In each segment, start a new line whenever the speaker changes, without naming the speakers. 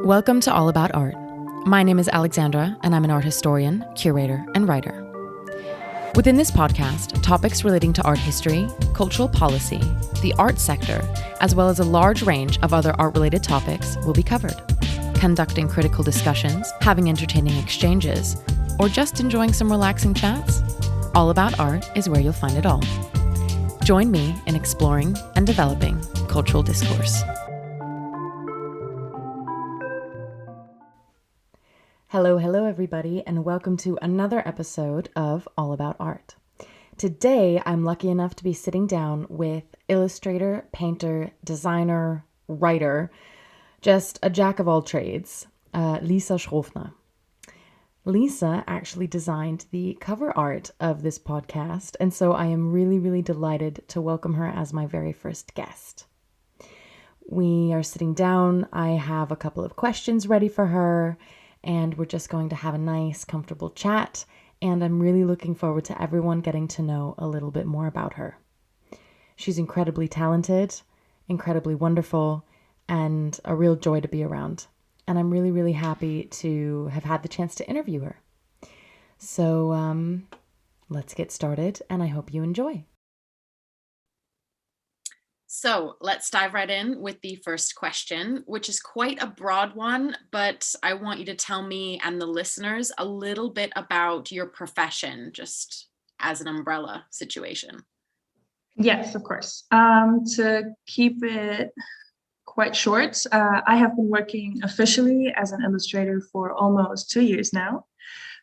Welcome to All About Art. My name is Alexandra, and I'm an art historian, curator, and writer. Within this podcast, topics relating to art history, cultural policy, the art sector, as well as a large range of other art-related topics will be covered. Conducting critical discussions, having entertaining exchanges, or just enjoying some relaxing chats, All About Art is where you'll find it all. Join me in exploring and developing cultural discourse. Hello, everybody, and welcome to another episode of All About Art. Today, I'm lucky enough to be sitting down with illustrator, painter, designer, writer, just a jack of all trades, Lisa Schrofner. Lisa actually designed the cover art of this podcast, and so I am really delighted to welcome her as my very first guest. We are sitting down. I have a couple of questions ready for her, and we're just going to have a nice, comfortable chat, and I'm really looking forward to everyone getting to know a little bit more about her. She's incredibly talented, incredibly wonderful, and a real joy to be around. And I'm really happy to have had the chance to interview her. So let's get started, and I hope you enjoy. So let's dive right in with the first question, which is quite a broad one, but I want you to tell me and the listeners a little bit about your profession, just as an umbrella situation.
Yes, of course. To keep it quite short, I have been working officially as an illustrator for almost 2 years now,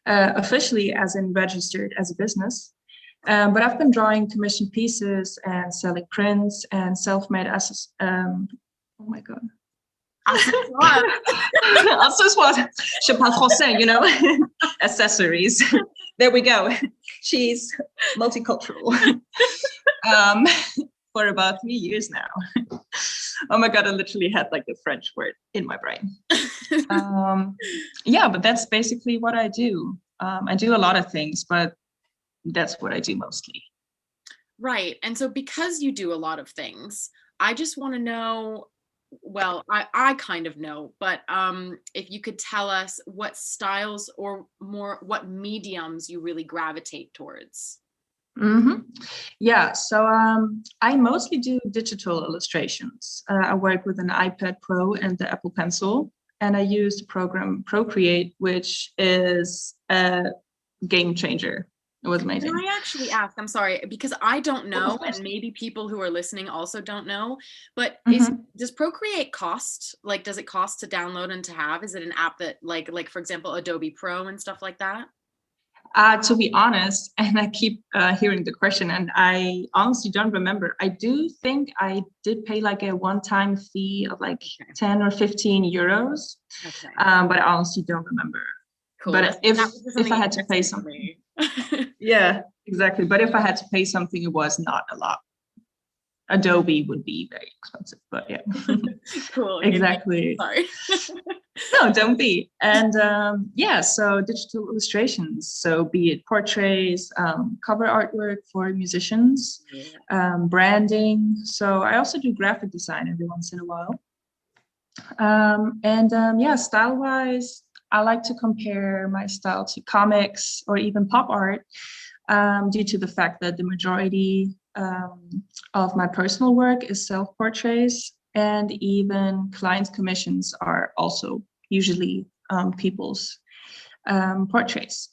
officially as in registered as a business. But I've been drawing commission pieces and selling prints and self-made oh my God. Accessoires. Je parle français, you know, accessories. There we go. She's multicultural. For about 3 years now. Oh my God, I literally had like the French word in my brain. But that's basically what I do. I do a lot of things, but that's what I do mostly.
Right. And so because you do a lot of things, I just want to know, well, I kind of know, but if you could tell us what styles or more, what mediums you really gravitate towards.
Mm-hmm. Yeah, so I mostly do digital illustrations. I work with an iPad Pro and the Apple Pencil, and I use the program Procreate, which is a game changer. It was amazing.
Can I actually ask, I'm sorry, because I don't know, and maybe people who are listening also don't know, but does Procreate cost? Like, does it cost to download and to have? Is it an app that like for example, Adobe Pro and stuff like that?
To be honest, and I keep hearing the question, and I honestly don't remember. I do think I did pay like a one-time fee of like 10 or 15 euros, but I honestly don't remember. Cool. But if I had to pay something, yeah, exactly. But if I had to pay something, it was not a lot. Adobe would be very expensive, but yeah.
Cool.
Exactly.
Sorry.
No, don't be. And so digital illustrations. So be it portraits, cover artwork for musicians, branding. So I also do graphic design every once in a while. Style-wise, I like to compare my style to comics or even pop art, due to the fact that the majority of my personal work is self-portraits, and even clients' commissions are also usually people's portraits.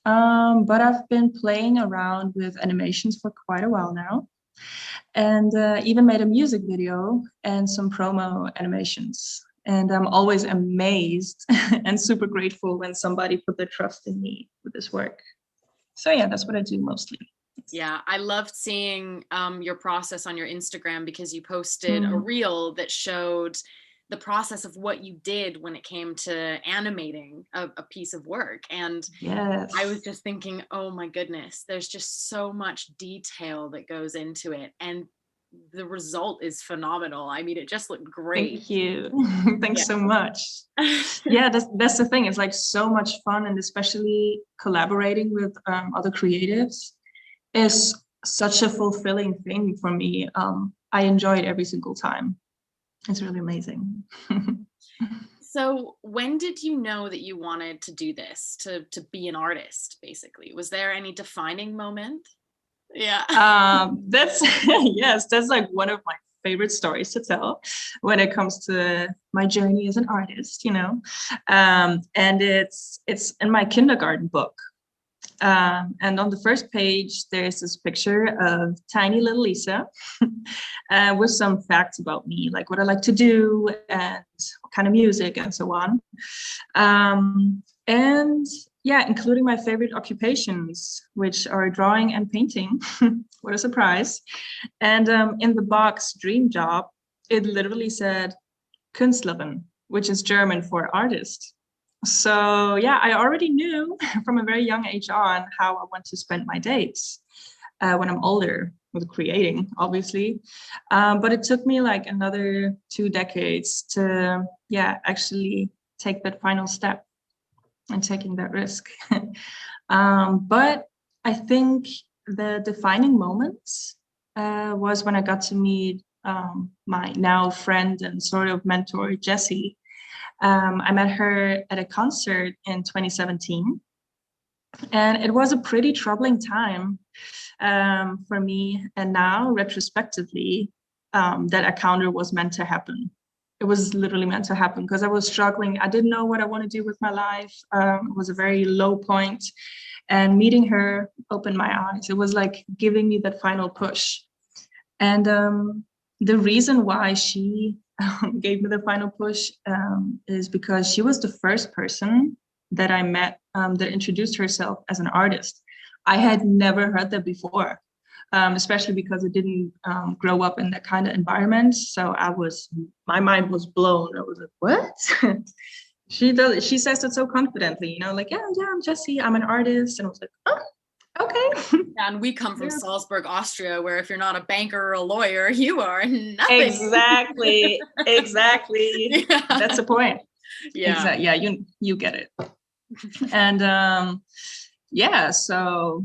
But I've been playing around with animations for quite a while now, and even made a music video and some promo animations. And I'm always amazed and super grateful when somebody put their trust in me with this work. So yeah, that's what I do mostly.
Yeah, I loved seeing your process on your Instagram, because you posted a reel that showed the process of what you did when it came to animating a piece of work. And
yes.
I was just thinking, oh my goodness, there's just so much detail that goes into it. And the result is phenomenal. I mean, it just looked great.
Thank you. Thanks so much. Yeah, that's the thing. It's like so much fun, and especially collaborating with other creatives is such a fulfilling thing for me. I enjoy it every single time. It's really amazing.
So when did you know that you wanted to do this, to be an artist, basically? Was there any defining moment? Yeah.
That's yes, that's like one of my favorite stories to tell when it comes to my journey as an artist, and it's in my kindergarten book. And on the first page, there's this picture of tiny little Lisa with some facts about me, like what I like to do and what kind of music and so on. And yeah, including my favorite occupations, which are drawing and painting. What a surprise. And in the box dream job, it literally said Künstlerin, which is German for artist. So yeah, I already knew from a very young age on how I want to spend my days when I'm older with creating, obviously. But it took me like another 2 decades to actually take that final step and taking that risk. But I think the defining moment was when I got to meet my now friend and sort of mentor, Jessie. I met her at a concert in 2017, and it was a pretty troubling time for me. And now, retrospectively, that encounter was meant to happen. It was literally meant to happen because I was struggling. I didn't know what I want to do with my life. It was a very low point, and meeting her opened my eyes. It was like giving me that final push. And the reason why she gave me the final push is because she was the first person that I met that introduced herself as an artist. I had never heard that before, especially because I didn't grow up in that kind of environment. So my mind was blown. I was like, what? She says it so confidently, like, yeah, I'm Jessie, I'm an artist. And I was like, oh, okay.
Yeah, and we come from Salzburg, Austria, where if you're not a banker or a lawyer, you are nothing.
Exactly. Yeah. That's the point.
Yeah.
Exactly. Yeah, you get it. And so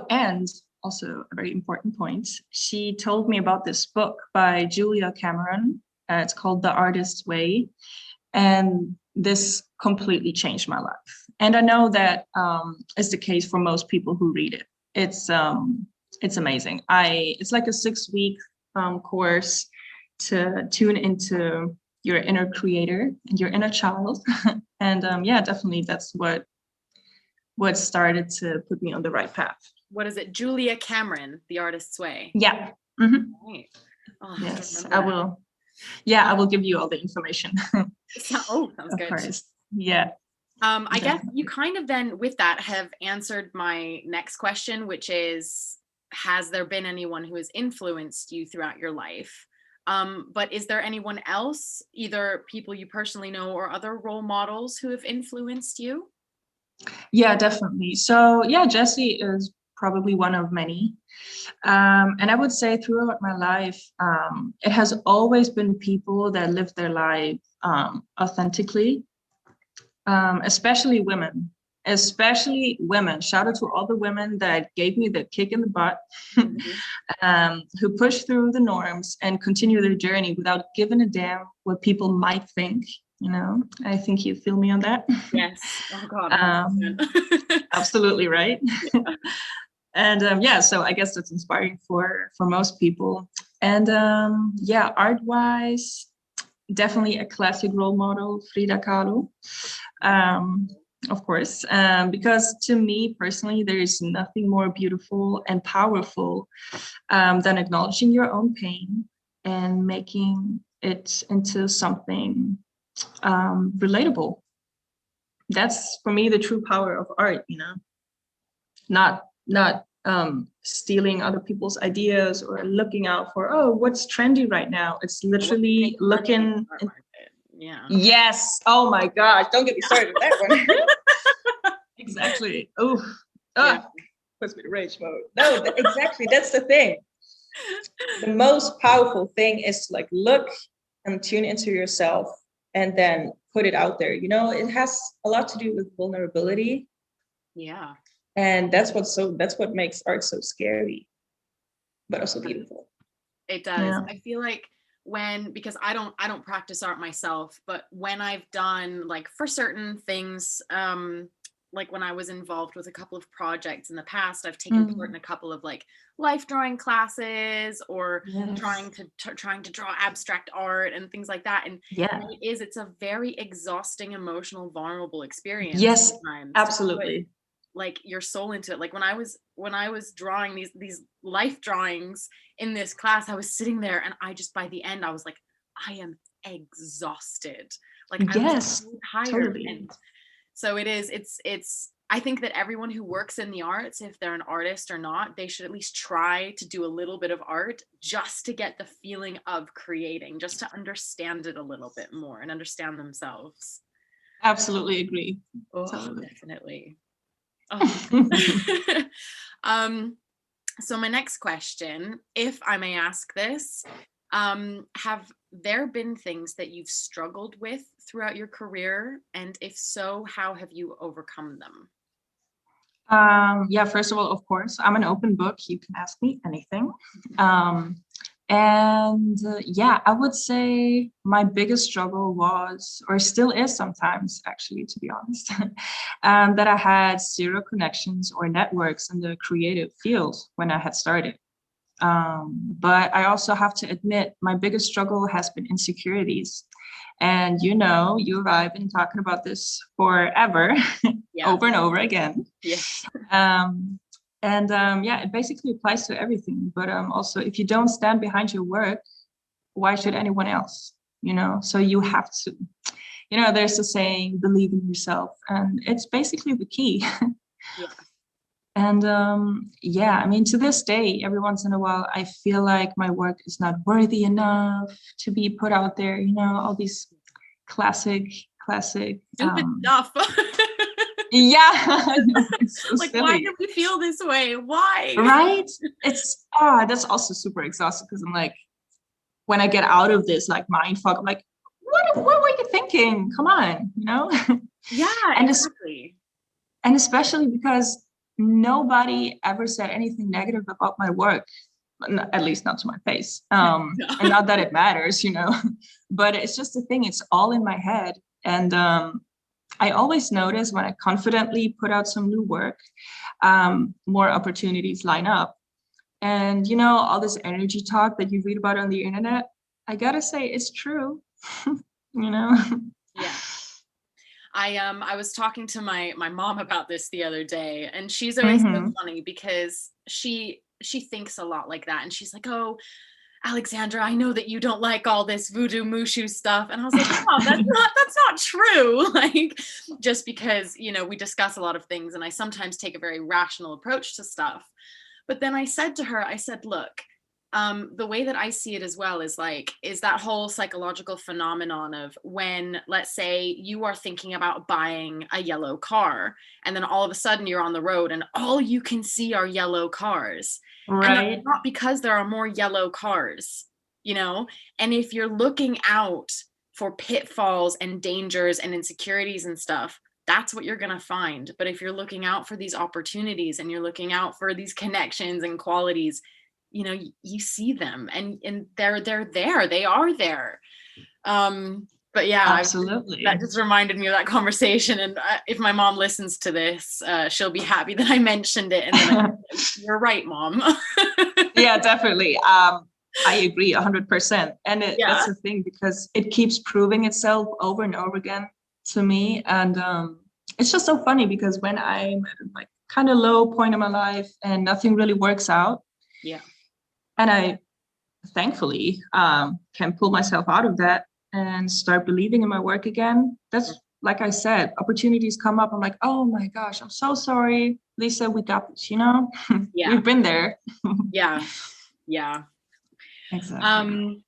and also a very important point, she told me about this book by Julia Cameron. It's called The Artist's Way, and this completely changed my life. And I know that is the case for most people who read it. It's amazing. It's like a 6-week course to tune into your inner creator and your inner child. And definitely that's what started to put me on the right path.
What is it? Julia Cameron, The Artist's Way.
Yeah. Mm-hmm.
Right. Oh,
yes, I will. Yeah, I will give you all the information.
Sounds good.
Of course. Yeah.
I guess you kind of then with that have answered my next question, which is, has there been anyone who has influenced you throughout your life? But is there anyone else, either people you personally know or other role models who have influenced you?
Yeah, definitely. So yeah, Jessie is probably one of many. And I would say throughout my life, it has always been people that live their life authentically, especially women. Shout out to all the women that gave me the kick in the butt, who push through the norms and continue their journey without giving a damn what people might think. I think you feel me on that.
Yes. Oh God.
Absolutely right. Yeah. And so I guess that's inspiring for most people. And art-wise, definitely a classic role model, Frida Kahlo. Of course, because to me personally, there is nothing more beautiful and powerful than acknowledging your own pain and making it into something relatable. That's for me the true power of art. Not stealing other people's ideas or looking out for what's trendy right now. It's literally looking.
Yeah.
Yes. Oh my gosh! Don't get me started with that one. Exactly. Puts me to rage mode. No, exactly. That's the thing. The most powerful thing is to like look and tune into yourself and then put it out there. It has a lot to do with vulnerability.
Yeah.
And that's what makes art so scary, but also beautiful.
It does. Yeah. I feel like because I don't practice art myself, but when I've done like for certain things, like when I was involved with a couple of projects in the past, I've taken part in a couple of like life drawing classes, or
Yes.
trying to draw abstract art and things like that. And
Yeah.
it's a very exhausting, emotional, vulnerable experience.
Yes,
sometimes
absolutely.
like your soul into it. Like when I was drawing these life drawings in this class, I was sitting there and I just, by the end, I was like, I am exhausted. Like I was
Yes,
so tired.
totally.
And so it's I think that everyone who works in the arts, if they're an artist or not, they should at least try to do a little bit of art just to get the feeling of creating, just to understand it a little bit more and understand themselves.
Absolutely agree.
Oh,
Totally.
definitely. Oh. So my next question, if I may ask this, have there been things that you've struggled with throughout your career? And if so, how have you overcome them?
Yeah, first of all, of course, I'm an open book. You can ask me anything. Yeah, I would say my biggest struggle was, or still is sometimes, actually, to be honest, that I had zero connections or networks in the creative field when I had started. But I also have to admit, my biggest struggle has been insecurities. And you know, you and I have been talking about this forever,
Yeah.
over and over again.
Yeah.
Yeah, it basically applies to everything. But also, if you don't stand behind your work, why should anyone else? You know, so you have to, you know, there's a saying, believe in yourself. And it's basically the key.
Yeah.
And yeah, I mean, to this day, every once in a while, I feel like my work is not worthy enough to be put out there. You know, all these classic.
Stupid stuff.
Yeah, I know, it's so
like,
silly.
why do we feel this way? Why?
Right? It's that's also super exhausting, because I'm like, when I get out of this like mind fuck, I'm like, what were you thinking? Come on, you know?
Yeah,
and
exactly.
And especially because nobody ever said anything negative about my work, at least not to my face. And not that it matters, you know, but it's just a thing. It's all in my head. And I always notice when I confidently put out some new work, more opportunities line up. And, you know, all this energy talk that you read about on the internet, I gotta say, it's true, you know?
Yeah. I was talking to my mom about this the other day, and she's always so funny because she thinks a lot like that, and she's like, "Oh, Alexandra, I know that you don't like all this voodoo mushu stuff," and I was like, "Oh, that's not true." Like, just because, you know, we discuss a lot of things, and I sometimes take a very rational approach to stuff. But then I said to her, I said, "Look, the way that I see it as well is that whole psychological phenomenon of when, let's say, you are thinking about buying a yellow car, and then all of a sudden you're on the road and all you can see are yellow cars.
Right.
And that's not because there are more yellow cars, you know? And if you're looking out for pitfalls and dangers and insecurities and stuff, that's what you're going to find. But if you're looking out for these opportunities and you're looking out for these connections and qualities, you know, you see them, and they're there, they are there." But yeah,
absolutely.
that just reminded me of that conversation. And if my mom listens to this, she'll be happy that I mentioned it. And then you're right, Mom.
Yeah, definitely. I agree 100%. And that's the thing, because it keeps proving itself over and over again to me. And it's just so funny, because when I'm at a like kind of low point in my life and nothing really works out,
yeah,
and I thankfully can pull myself out of that and start believing in my work again. That's, like I said, opportunities come up. I'm like, oh my gosh, I'm so sorry, Lisa, we got this, you know?
Yeah.
We've been there.
Yeah.
Exactly.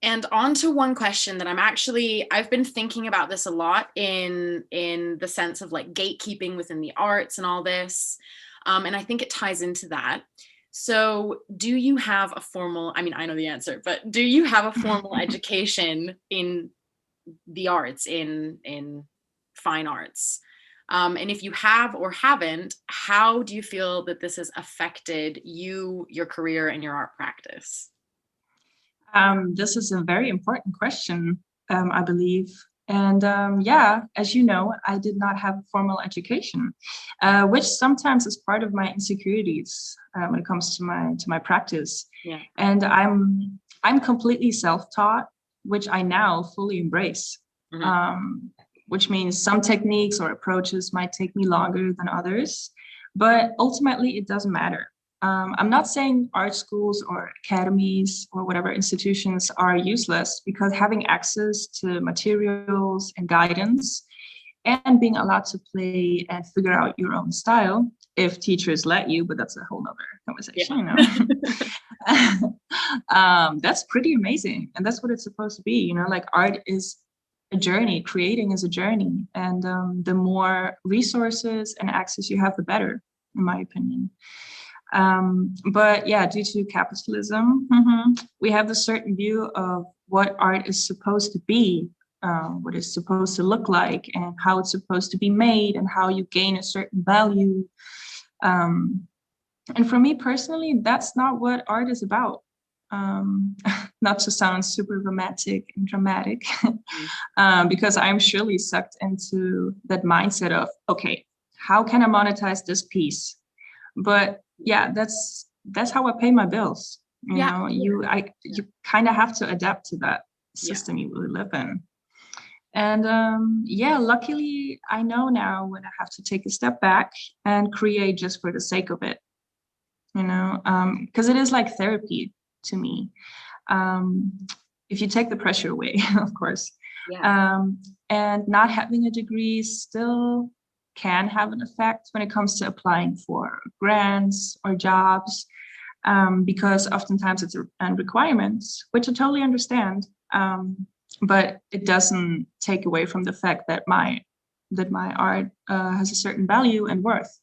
And on to one question that I've been thinking about this a lot in the sense of like gatekeeping within the arts and all this. And I think it ties into that. So do you have a formal, I mean, I know the answer, but do you have a formal education in the arts, in fine arts? And if you have or haven't, how do you feel that this has affected you, your career, and your art practice?
This is a very important question, I believe. And as you know, I did not have a formal education, which sometimes is part of my insecurities when it comes to my practice.
Yeah.
And I'm completely self-taught, which I now fully embrace. Which means some techniques or approaches might take me longer than others, but ultimately it doesn't matter. I'm not saying art schools or academies or whatever institutions are useless, because having access to materials and guidance and being allowed to play and figure out your own style, if teachers let you, but that's a whole nother conversation, that's pretty amazing. And that's what it's supposed to be, like art is a journey, creating is a journey. And the more resources and access you have, the better, in my opinion. But yeah, due to capitalism, we have a certain view of what art is supposed to be, what it's supposed to look like, and how it's supposed to be made, and how you gain a certain value. And for me personally, that's not what art is about. Not to sound super romantic and dramatic, because I'm surely sucked into that mindset of, okay, how can I monetize this piece? But yeah, that's how I pay my bills. You know, you kind of have to adapt to that system you really live in. And luckily I know now when I have to take a step back and create just for the sake of it, because it is like therapy to me. If you take the pressure away, of course. And not having a degree still can have an effect when it comes to applying for grants or jobs, because oftentimes it's a requirement, which I totally understand. But it doesn't take away from the fact that my art has a certain value and worth.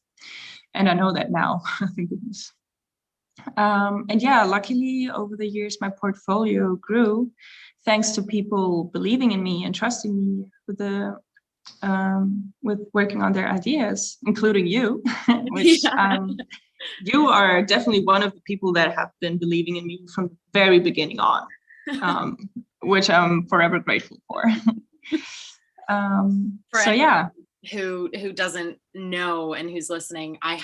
And I know that now, thank goodness. And yeah, luckily over the years, my portfolio grew thanks to people believing in me and trusting me with working on their ideas, including you, which you are definitely one of the people that have been believing in me from the very beginning on, which I'm forever grateful for. So yeah.
Who doesn't know and who's listening, I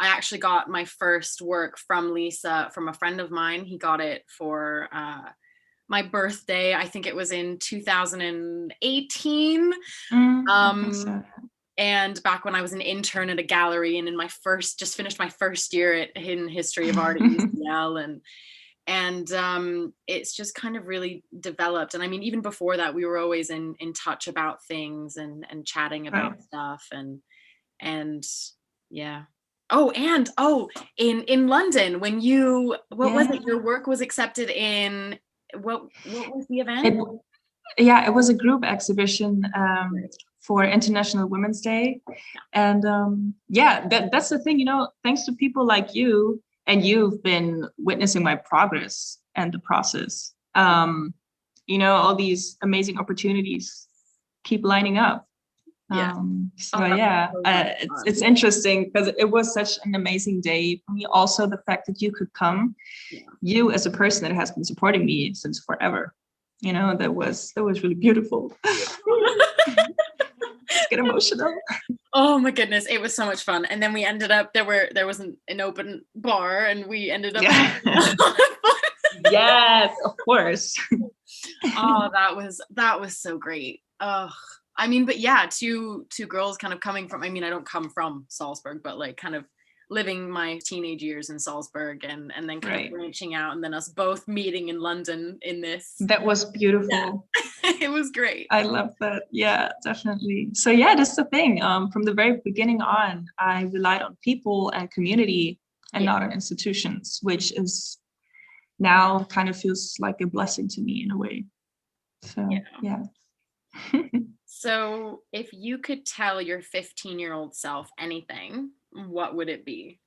actually got my first work from Lisa from a friend of mine. He got it for my birthday. I think it was in 2018. And back when I was an intern at a gallery, and just finished my first year at Hidden History of Art at UCL, and it's just kind of really developed. And I mean, even before that, we were always in touch about things and chatting about stuff and yeah. In London, when was it? Your work was accepted in what was the event?
It was a group exhibition for International Women's Day. And that's the thing, thanks to people like you, and you've been witnessing my progress and the process. All these amazing opportunities keep lining up. It's interesting because it was such an amazing day for me. Also, the fact that you could come, you as a person that has been supporting me since forever, that was really beautiful. Let's get emotional.
Oh my goodness, it was so much fun. And then we ended up there was an open bar, and we ended up
Yes, of course.
Oh, that was so great. I mean, but yeah, two girls kind of coming from, I mean, I don't come from Salzburg, but like kind of living my teenage years in Salzburg and then kind of branching out, and then us both meeting in London in this.
That was beautiful. Yeah.
It was great.
I love that. Yeah, definitely. So yeah, that's the thing. From the very beginning on, I relied on people and community and not on institutions, which is now kind of feels like a blessing to me in a way. So yeah.
So if you could tell your 15-year-old self anything, what would it be?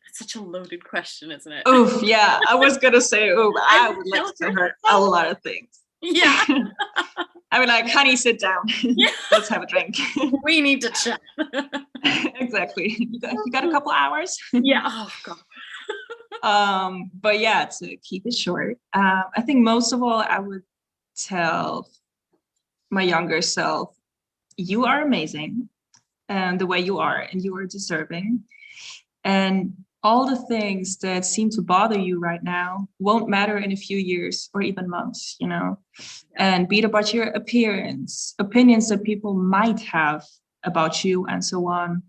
It's such a loaded question, isn't it?
Oof, yeah. I was going to say, I would like to tell her a lot of things.
Yeah.
I mean, like, honey, sit down. Yeah. Let's have a drink.
We need to chat.
Exactly. You got a couple hours?
Yeah. Oh, God.
But yeah, to keep it short, I think most of all, I would tell my younger self, you are amazing and the way you are, and you are deserving. And all the things that seem to bother you right now won't matter in a few years or even months, you know. And be it about your appearance, opinions that people might have about you, and so on.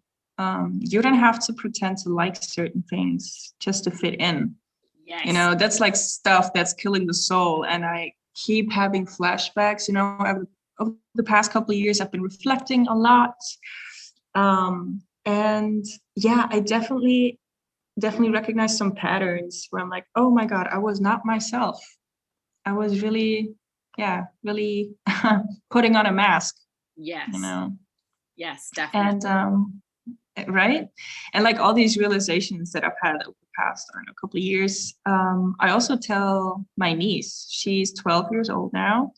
You don't have to pretend to like certain things just to fit in.
Yes.
You know, that's like stuff that's killing the soul. And I keep having flashbacks, you know, over the past couple of years, I've been reflecting a lot. And yeah, I definitely recognize some patterns where I'm like, oh my God, I was not myself. I was really putting on a mask.
Yes.
You know?
Yes, definitely.
And right. And like all these realizations that I've had over the past, I don't know, couple of years. I also tell my niece, she's 12 years old now,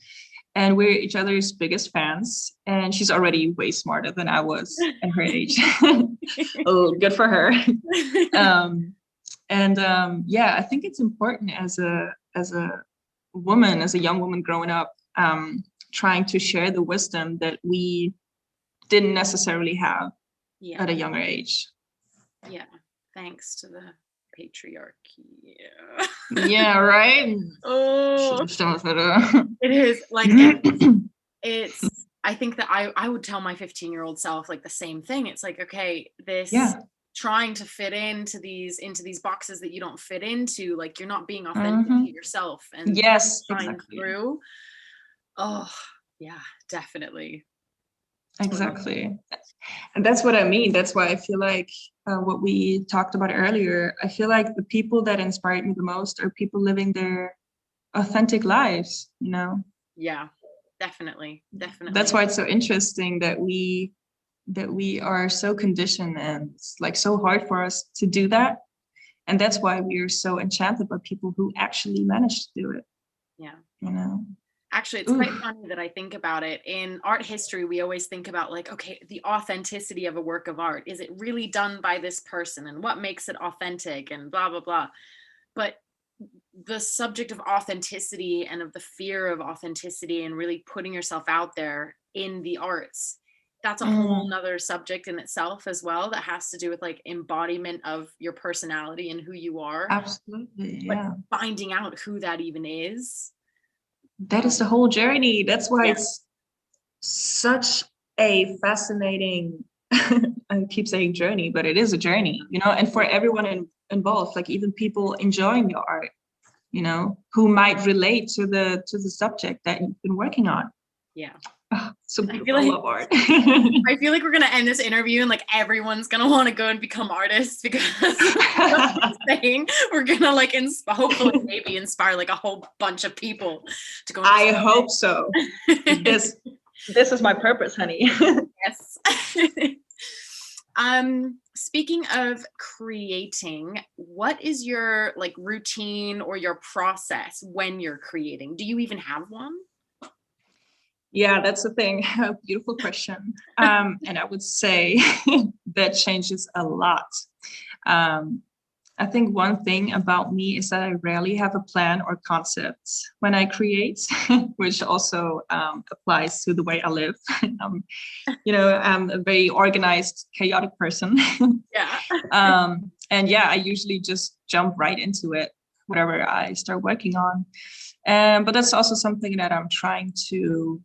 and we're each other's biggest fans. And she's already way smarter than I was at her age. Oh, good for her. Yeah, I think it's important as a woman, as a young woman growing up, trying to share the wisdom that we didn't necessarily have at a younger age.
Yeah, thanks to the patriarchy.
Yeah, right.
Oh, it is like it's I think that I would tell my 15-year-old self like the same thing. It's like, okay, this trying to fit into these boxes that you don't fit into, like you're not being authentic to yourself and shine through. Oh yeah, definitely.
Exactly. And that's what I mean. That's why I feel like what we talked about earlier, I feel like the people that inspired me the most are people living their authentic lives, you know?
Yeah, definitely.
That's why it's so interesting that we are so conditioned, and it's like so hard for us to do that. And that's why we are so enchanted by people who actually manage to do it.
Yeah.
You know?
Actually, it's quite funny that I think about it. In art history, we always think about like, okay, the authenticity of a work of art. Is it really done by this person? And what makes it authentic? And blah, blah, blah. But the subject of authenticity and of the fear of authenticity and really putting yourself out there in the arts, that's a whole nother subject in itself as well, that has to do with like embodiment of your personality and who you are.
Absolutely. Yeah.
But finding out who that even is.
That is the whole journey. That's why it's such a fascinating, I keep saying journey, but it is a journey, you know, and for everyone involved, like even people enjoying your art, you know, who might relate to the subject that you've been working on.
Yeah.
So beautiful. I love art.
I feel like we're gonna end this interview and like everyone's gonna want to go and become artists, because saying we're gonna like hopefully maybe inspire like a whole bunch of people to go.
I hope so. This is my purpose, honey.
Yes. Speaking of creating, what is your like routine or your process when you're creating? Do you even have one?
Yeah, that's the thing. Beautiful question. And I would say that changes a lot. I think one thing about me is that I rarely have a plan or concept when I create, which also applies to the way I live. You know, I'm a very organized, chaotic person.
Yeah.
And yeah, I usually just jump right into it, whatever I start working on. But that's also something that I'm trying to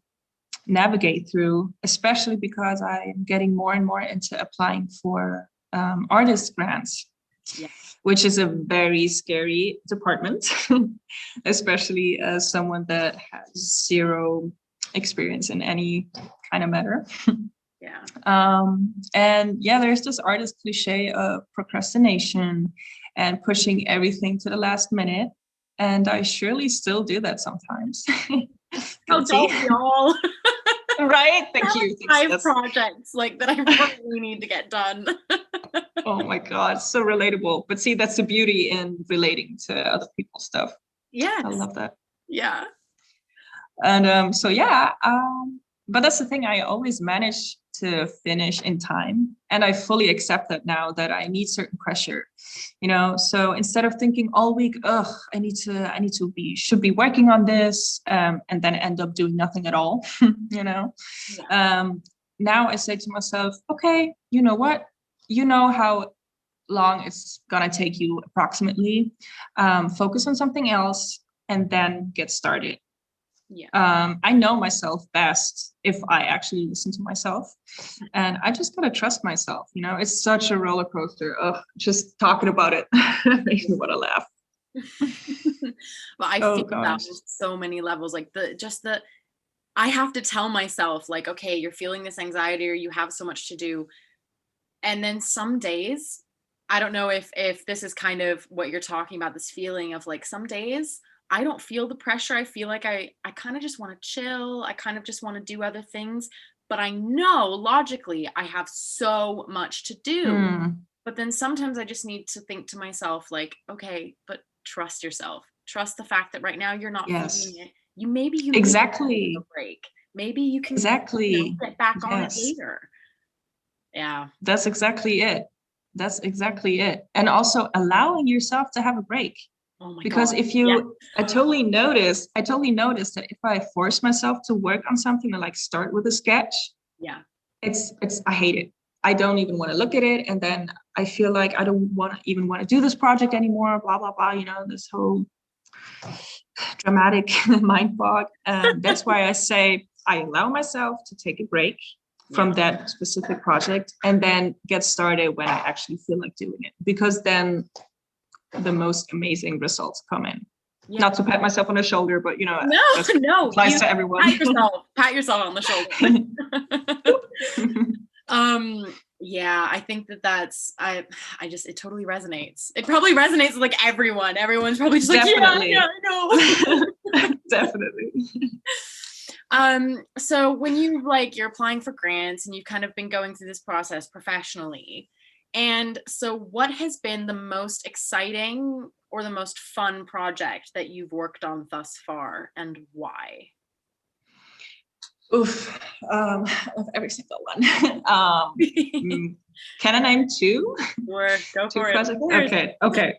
navigate through, especially because I'm getting more and more into applying for artist grants, which is a very scary department, especially as someone that has zero experience in any kind of matter.
Yeah.
And yeah, there's this artist cliche of procrastination and pushing everything to the last minute. And I surely still do that sometimes.
Oh, don't we all?
Right? Thank you.
Like 5 projects like that I really need to get done.
Oh my God, so relatable. But see, that's the beauty in relating to other people's stuff.
Yeah.
I love that.
Yeah.
And so yeah, but that's the thing, I always manage to finish in time, and I fully accept that now, that I need certain pressure, so instead of thinking all week, should be working on this, and then end up doing nothing at all.
Yeah.
Now I say to myself, okay, you know what, how long it's gonna take you approximately, focus on something else and then get started. I know myself best if I actually listen to myself, and I just gotta trust myself. It's such a roller coaster. Just talking about it makes me want to laugh.
But I feel that on so many levels, like I have to tell myself, like, okay, you're feeling this anxiety or you have so much to do, and then some days, I don't know if this is kind of what you're talking about, this feeling of like, some days I don't feel the pressure. I feel like I kind of just want to chill. I kind of just want to do other things. But I know logically I have so much to do. But then sometimes I just need to think to myself, like, okay, but trust yourself. Trust the fact that right now you're not feeling it. Maybe you
exactly
need a break. Maybe you can get back on it later. Yeah.
That's exactly it. And also allowing yourself to have a break.
Oh my
because
God.
if you I totally noticed that if I force myself to work on something and like start with a sketch, it's I hate it. I don't even want to look at it, and then I feel like I don't want to do this project anymore, blah blah blah, this whole dramatic mind fog. That's why I say I allow myself to take a break from that specific project and then get started when I actually feel like doing it, because then the most amazing results come in. Not to pat myself on the shoulder, but
no,
applies to everyone.
Pat yourself on the shoulder. I think that's it totally resonates. It probably resonates with like everyone. Everyone's probably just
definitely.
I know.
Definitely.
So when you're applying for grants and you've kind of been going through this process professionally, and so what has been the most exciting or the most fun project that you've worked on thus far, and why?
Of every single one. Can I name two?
Sure, go for
it. Okay.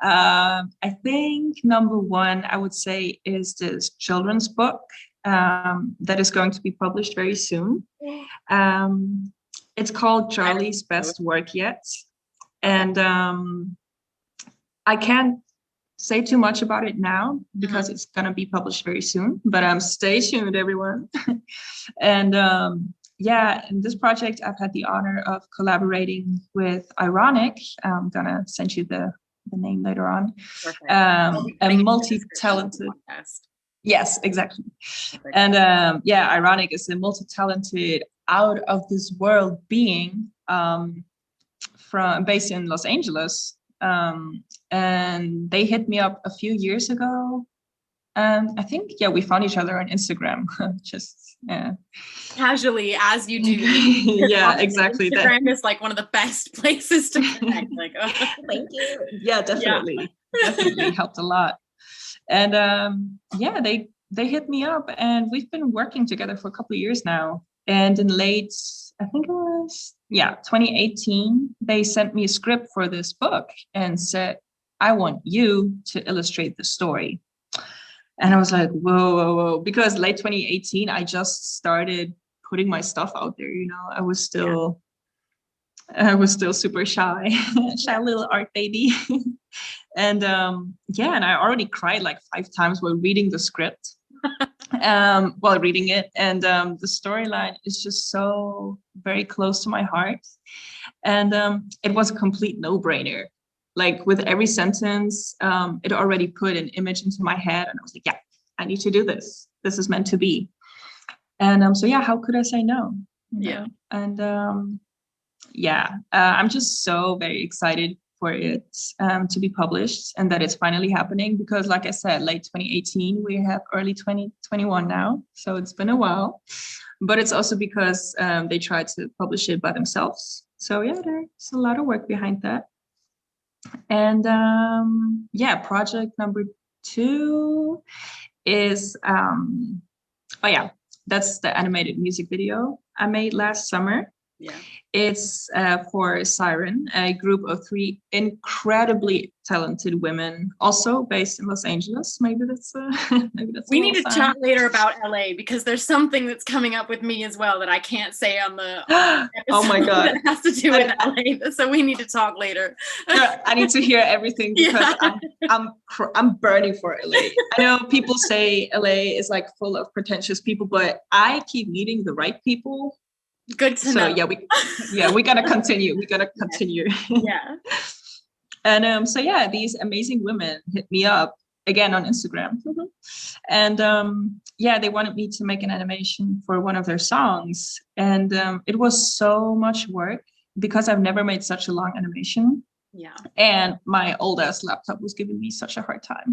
I think number one, I would say, is this children's book that is going to be published very soon. It's called Charlie's Best Work Yet. And I can't say too much about it now because it's going to be published very soon, but stay tuned, everyone. And in this project, I've had the honor of collaborating with Ironic. I'm going to send you the name later on. A multi-talented. Yes, exactly. Perfect. And Ironic is a multi-talented, out of this world being based in Los Angeles. And they hit me up a few years ago. And I think, we found each other on Instagram.
Casually, as you do.
Yeah, exactly.
Instagram is like one of the best places to connect. Like,
thank you. Yeah, definitely. Definitely helped a lot. And they hit me up, and we've been working together for a couple of years now. And in late, I think it was 2018, they sent me a script for this book and said, I want you to illustrate the story. And I was like, whoa, because late 2018, I just started putting my stuff out there. I was still super shy, shy little art baby. And and I already cried like 5 times while reading the script. While reading it, and the storyline is just so very close to my heart, and it was a complete no-brainer. Like with every sentence, it already put an image into my head, and I was like, I need to do this. This is meant to be. And how could I say no? And I'm just so very excited for it to be published, and that it's finally happening, because like I said, late 2018, we have early 2021 now, so it's been a while. But it's also because they tried to publish it by themselves, so there's a lot of work behind that. And project number 2 is that's the animated music video I made last summer.
Yeah.
It's for Siren, a group of 3 incredibly talented women, also based in Los Angeles. Maybe that's
We need to chat later about LA, because there's something that's coming up with me as well that I can't say on the
oh my God,
that has to do with LA. So we need to talk later.
I need to hear everything, because I'm burning for LA. I know people say LA is like full of pretentious people, but I keep meeting the right people.
Good to know.
So we gotta continue. We gotta continue.
Yeah.
And so yeah, these amazing women hit me up again on Instagram, and yeah, they wanted me to make an animation for one of their songs, and it was so much work because I've never made such a long animation.
Yeah.
And my old ass laptop was giving me such a hard time.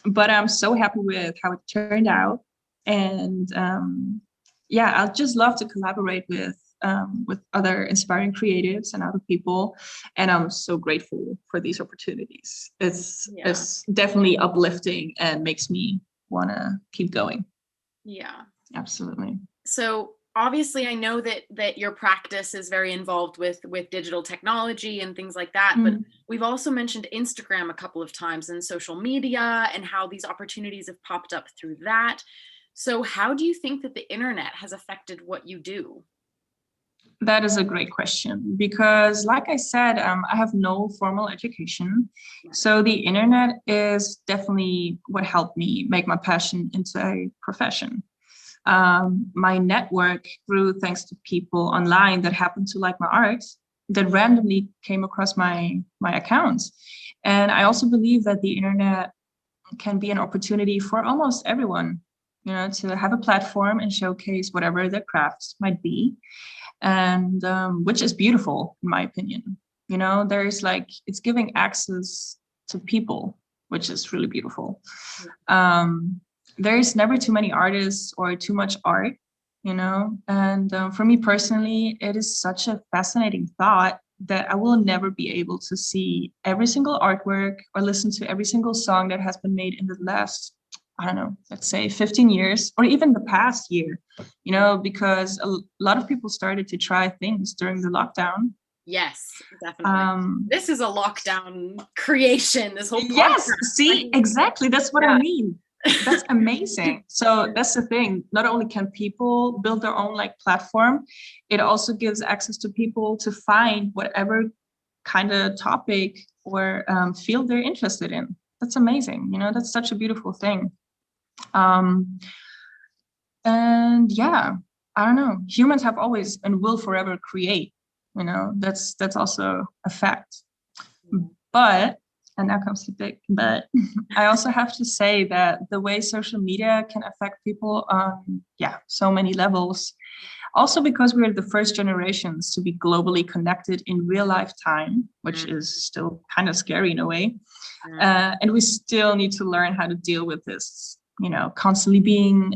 But I'm so happy with how it turned out, and yeah, I'd just love to collaborate with other inspiring creatives and other people, and I'm so grateful for these opportunities. It's definitely uplifting and makes me want to keep going.
Yeah,
absolutely.
So obviously I know that your practice is very involved with digital technology and things like that, but we've also mentioned Instagram a couple of times, and social media, and how these opportunities have popped up through that. So how do you think that the internet has affected what you do?
That is a great question, because like I said, I have no formal education. So the internet is definitely what helped me make my passion into a profession. My network grew thanks to people online that happened to like my art, that randomly came across my accounts. And I also believe that the internet can be an opportunity for almost everyone, to have a platform and showcase whatever their crafts might be, and which is beautiful in my opinion. There's it's giving access to people, which is really beautiful. There's never too many artists or too much art, and for me personally, it is such a fascinating thought that I will never be able to see every single artwork or listen to every single song that has been made in the last, I don't know, let's say 15 years, or even the past year, because a lot of people started to try things during the lockdown.
Yes, definitely. This is a lockdown creation, this whole podcast.
Yes, see, exactly. That's what I mean. That's amazing. So that's the thing. Not only can people build their own platform, it also gives access to people to find whatever kind of topic or field they're interested in. That's amazing. That's such a beautiful thing. And yeah, I don't know. Humans have always and will forever create. That's also a fact. But, and now comes the big but, I also have to say that the way social media can affect people on so many levels. Also because we're the first generations to be globally connected in real life time, which is still kind of scary in a way. And we still need to learn how to deal with this, constantly being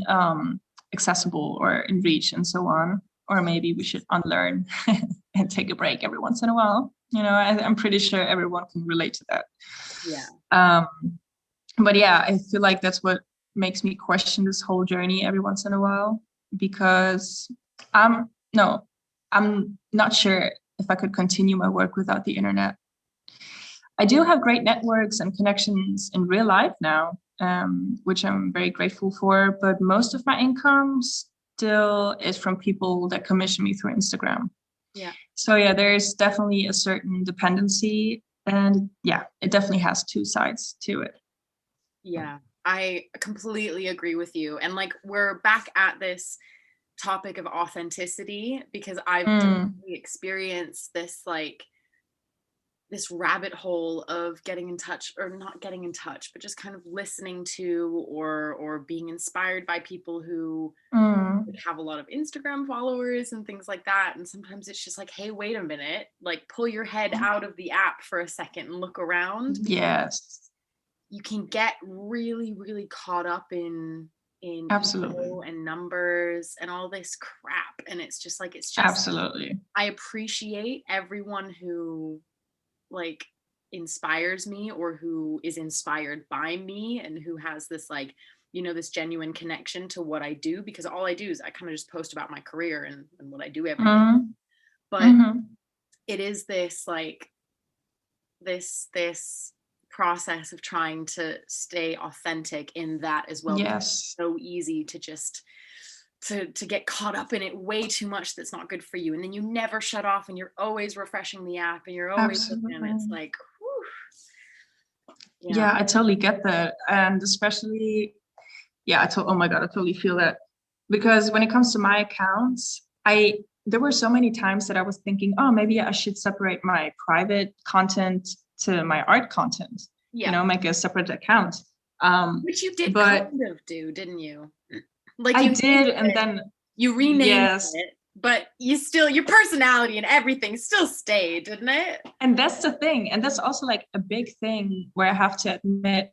accessible or in reach and so on. Or maybe we should unlearn and take a break every once in a while. I'm pretty sure everyone can relate to that.
Yeah.
But yeah, I feel like that's what makes me question this whole journey every once in a while, because I'm not sure if I could continue my work without the internet. I do have great networks and connections in real life now, which I'm very grateful for, but most of my income still is from people that commission me through Instagram.
Yeah.
So yeah, there's definitely a certain dependency, and yeah, it definitely has two sides to it.
Yeah, I completely agree with you. And we're back at this topic of authenticity, because I've definitely experienced this this rabbit hole of getting in touch, or not getting in touch, but just kind of listening to or being inspired by people who have a lot of Instagram followers and things like that. And sometimes it's just hey, wait a minute, pull your head out of the app for a second and look around.
Yes.
You can get really, really caught up in
absolutely
and numbers and all this crap. And it's just
absolutely.
I appreciate everyone who inspires me, or who is inspired by me, and who has this you know, this genuine connection to what I do, because all I do is I kind of just post about my career and what I do every day.
Mm-hmm.
But
Mm-hmm.
it is this like this process of trying to stay authentic in that as well.
Yes.
It's so easy to just to get caught up in it way too much that's not good for you, and then you never shut off, and you're always refreshing the app, and you're always looking, and it's like, whew.
Yeah, I totally get that. And especially, oh my God, I totally feel that. Because when it comes to my accounts, there were so many times that I was thinking, oh, maybe I should separate my private content to my art content, you know, make a separate account.
Which you did
but
kind of do, didn't you? Like
I
you
did, and then
you renamed it, but you still, your personality and everything still stayed, didn't it?
And that's the thing. And that's also like a big thing where I have to admit,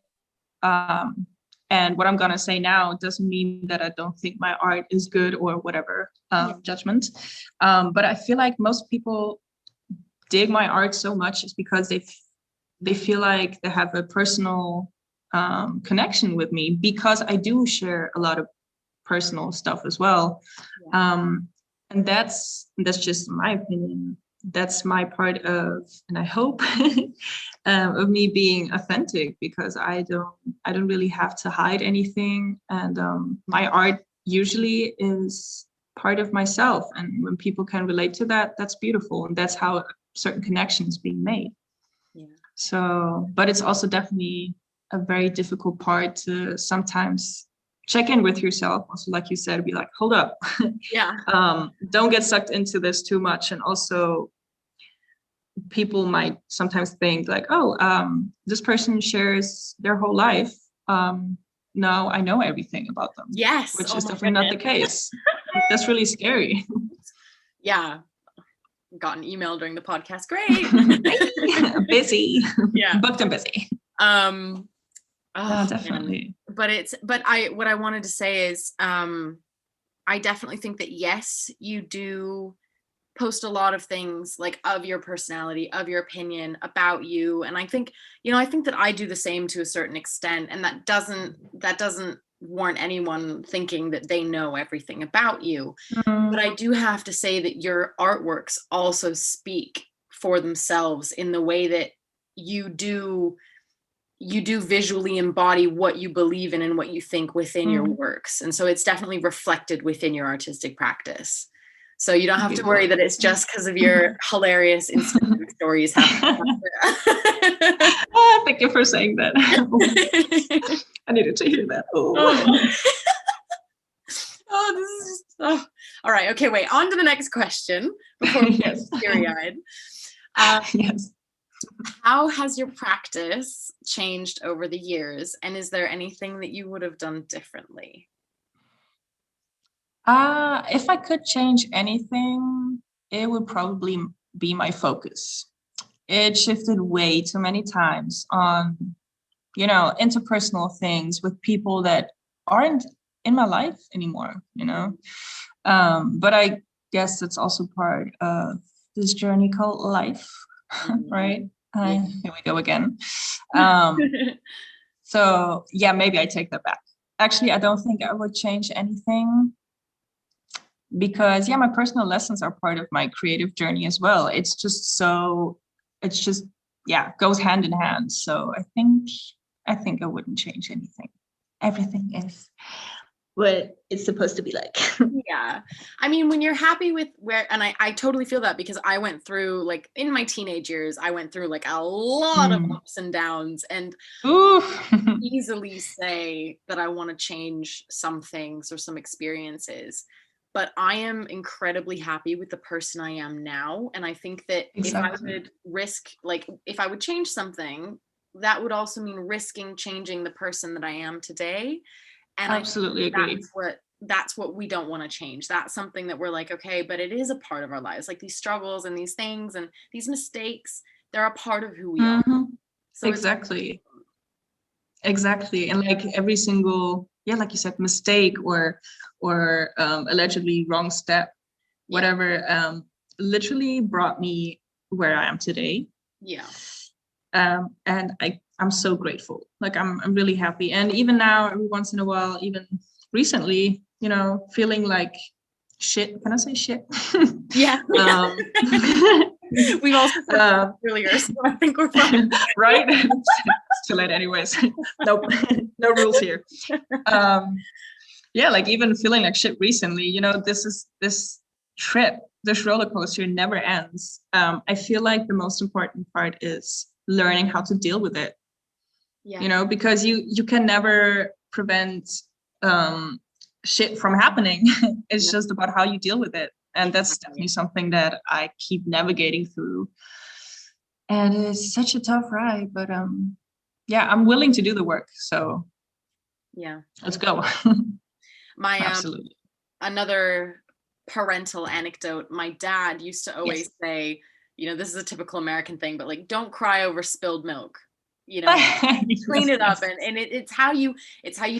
and what I'm going to say now doesn't mean that I don't think my art is good or whatever, judgment. But I feel like most people dig my art so much is because they feel like they have a personal connection with me, because I do share a lot of personal stuff as well. And that's just my opinion. That's my part of, and I hope of me being authentic, because I don't really have to hide anything. And my art usually is part of myself. And when people can relate to that, that's beautiful. And that's how certain connections being made.
Yeah.
So, but it's also definitely a very difficult part to sometimes check in with yourself. Also, like you said, be like, hold up. Don't get sucked into this too much. And also, people might sometimes think like, oh, this person shares their whole life. Now I know everything about them.
Yes.
Which is definitely not the case. That's really scary.
Yeah. Got an email during the podcast. Great.
Busy.
Yeah.
Booked and busy. Definitely.
Man. But what I wanted to say is, I definitely think that yes, you do post a lot of things like of your personality, of your opinion, about you. And I think, I think that I do the same to a certain extent. And that doesn't warrant anyone thinking that they know everything about you. But I do have to say that your artworks also speak for themselves in the way that you do visually embody what you believe in and what you think within your works. And so it's definitely reflected within your artistic practice. So you don't have to worry that it's just because of your hilarious Instagram stories.
Thank you for saying that. I needed to hear that.
This is just, all right. Okay, wait. On to the next question before we get teary-eyed.
Yes.
How has your practice changed over the years? And is there anything that you would have done differently?
If I could change anything, it would probably be my focus. It shifted way too many times on, interpersonal things with people that aren't in my life anymore, But I guess that's also part of this journey called life, right? Here we go again. So yeah, maybe I take that back. Actually, I don't think I would change anything, because my personal lessons are part of my creative journey as well. It's just goes hand in hand. So I think I wouldn't change anything. Everything is what it's supposed to be like.
Yeah. I mean, when you're happy with and I totally feel that, because I went through, like, in my teenage years, I went through like a lot of ups and downs, and easily say that I want to change some things or some experiences. But I am incredibly happy with the person I am now. And I think that if I would change something, that would also mean risking changing the person that I am today. And
absolutely agree.
That's what we don't want to change. That's something that we're like, okay, but it is a part of our lives. Like, these struggles and these things and these mistakes, they're a part of who we are. So
exactly. And like every single, like you said, mistake or allegedly wrong step, whatever, literally brought me where I am today.
Yeah.
And I'm so grateful. Like I'm really happy. And even now, every once in a while, even recently, you know, feeling like shit. Can I say shit?
Yeah. We've also said earlier, so I think we're fine.
Right? It's too late anyways. Nope. No rules here. Yeah, like even feeling like shit recently, you know, this trip, this roller coaster never ends. I feel like the most important part is learning how to deal with it. Yeah. You know, because you can never prevent shit from happening. It's just about how you deal with it. And that's definitely something that I keep navigating through. And it's such a tough ride, but yeah, I'm willing to do the work. So
yeah,
let's go.
My
Absolutely.
Another parental anecdote, my dad used to always say, you know, this is a typical American thing, but like, don't cry over spilled milk. You know, clean it up, and it's how you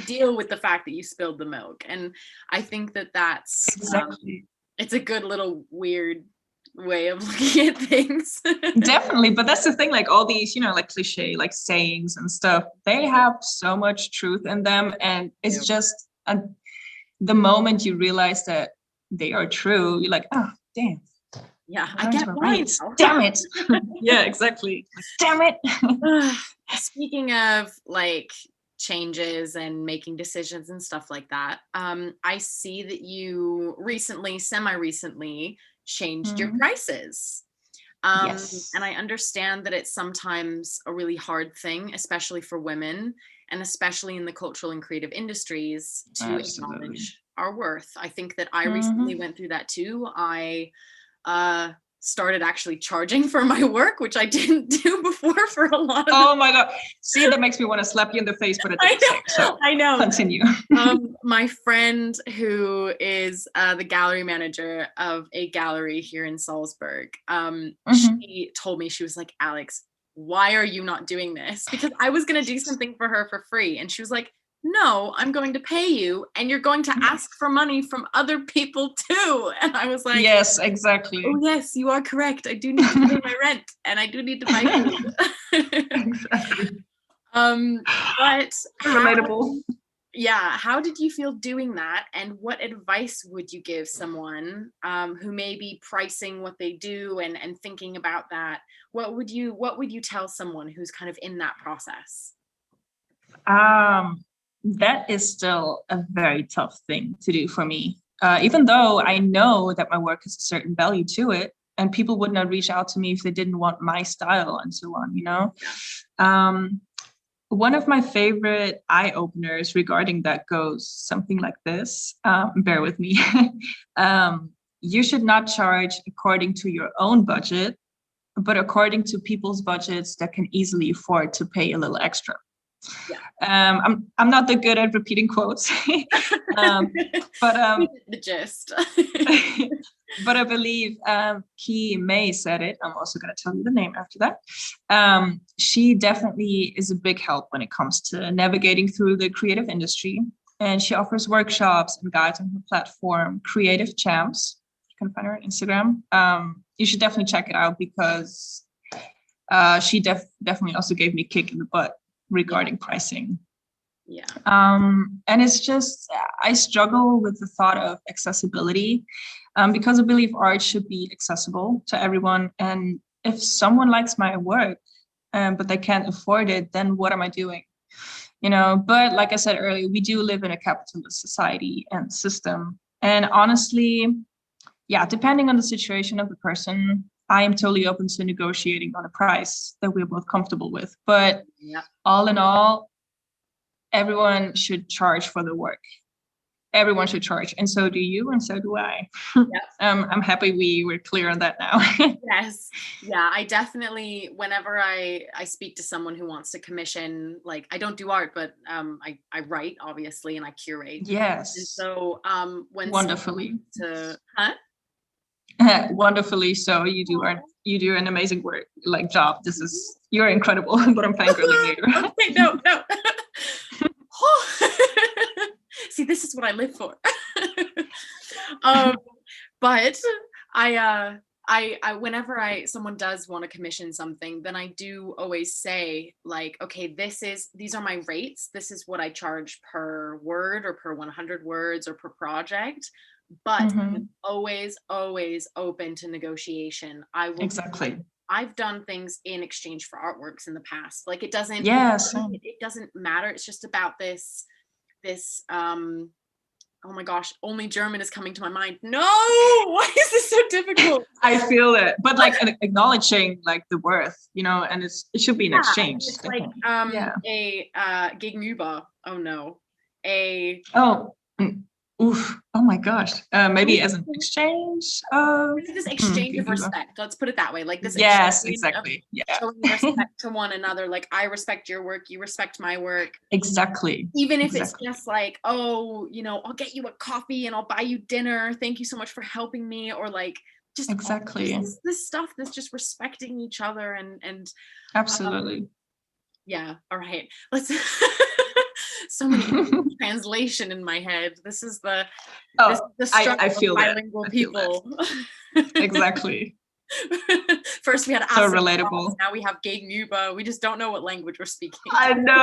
deal with the fact that you spilled the milk. And I think that that's
exactly.
It's a good little weird way of looking at things.
Definitely, but that's the thing, like all these, you know, like cliche like sayings and stuff, they have so much truth in them, and it's just the moment you realize that they are true, you're like, oh damn.
Yeah, I get right.
Damn it. Yeah, exactly. Damn it.
Speaking of like changes and making decisions and stuff like that, I see that you semi-recently changed your prices.
Yes.
And I understand that it's sometimes a really hard thing, especially for women, and especially in the cultural and creative industries, to acknowledge our worth. I think that I recently went through that too. I started actually charging for my work, which I didn't do before for a lot of
Oh my God. See, that makes me want to slap you in the face, but it didn't say, so
I know.
Continue.
My friend who is the gallery manager of a gallery here in Salzburg, she told me, she was like, Alex, why are you not doing this? Because I was going to do something for her for free. And she was like, no, I'm going to pay you, and you're going to ask for money from other people too. And I was like, yes, exactly. Oh yes, you are correct. I do need to pay my rent, and I do need to buy food. Exactly. But relatable. How did you feel doing that, and what advice would you give someone who may be pricing what they do and thinking about that? What would you tell someone who's kind of in that process? That is still a very tough thing to do for me. Even though I know that my work has a certain value to it, and people would not reach out to me if they didn't want my style and so on, you know? One of my favorite eye-openers regarding that goes something like this. Bear with me. You should not charge according to your own budget, but according to people's budgets that can easily afford to pay a little extra. Yeah. I'm not that good at repeating quotes, but the gist. But I believe Key May said it. I'm also going to tell you the name after that. She definitely is a big help when it comes to navigating through the creative industry, and she offers workshops and guides on her platform, Creative Champs. You can find her on Instagram. You should definitely check it out, because she definitely also gave me a kick in the butt regarding pricing. Yeah. And it's just, I struggle with the thought of accessibility, because I believe art should be accessible to everyone. And if someone likes my work, but they can't afford it, then what am I doing? You know, but like I said earlier, we do live in a capitalist society and system. And honestly, yeah, depending on the situation of the person, I am totally open to negotiating on a price that we're both comfortable with. But all in all, everyone should charge for the work. Everyone should charge. And so do you, and so do I. I'm happy we were clear on that now. Yes. Yeah, I definitely, whenever I speak to someone who wants to commission, like, I don't do art, but I write, obviously, and I curate. Yes. And so when wonderfully wonderfully, so you do an amazing work, like, job. You're incredible. But I'm fangirling later. Okay, no. See, this is what I live for. But I whenever someone does want to commission something, then I do always say like, okay, these are my rates. This is what I charge per word or per 100 words or per project. But I'm always, always open to negotiation. I will.
Exactly.
I've done things in exchange for artworks in the past. Like it doesn't.
Yes.
It doesn't matter. It's just about this. Oh my gosh, only German is coming to my mind. No, why is this so difficult?
I feel it, but like acknowledging like the worth, and it should be an exchange.
It's like a gegenüber. Oh no,
oof, oh my gosh, maybe as an exchange.
This exchange of respect. Let's put it that way. Like this.
Yes, exactly.
Showing respect to one another. Like I respect your work, you respect my work.
Exactly.
Even if it's just like, oh, I'll get you a coffee and I'll buy you dinner. Thank you so much for helping me. Or like just
exactly
this stuff that's just respecting each other and
absolutely.
Yeah. All right. Let's. So many translation in my head. This is the struggle
I feel
of bilingual people.
Exactly.
First we had
so relatable.
Now we have gegenüber. We just don't know what language we're speaking.
I know.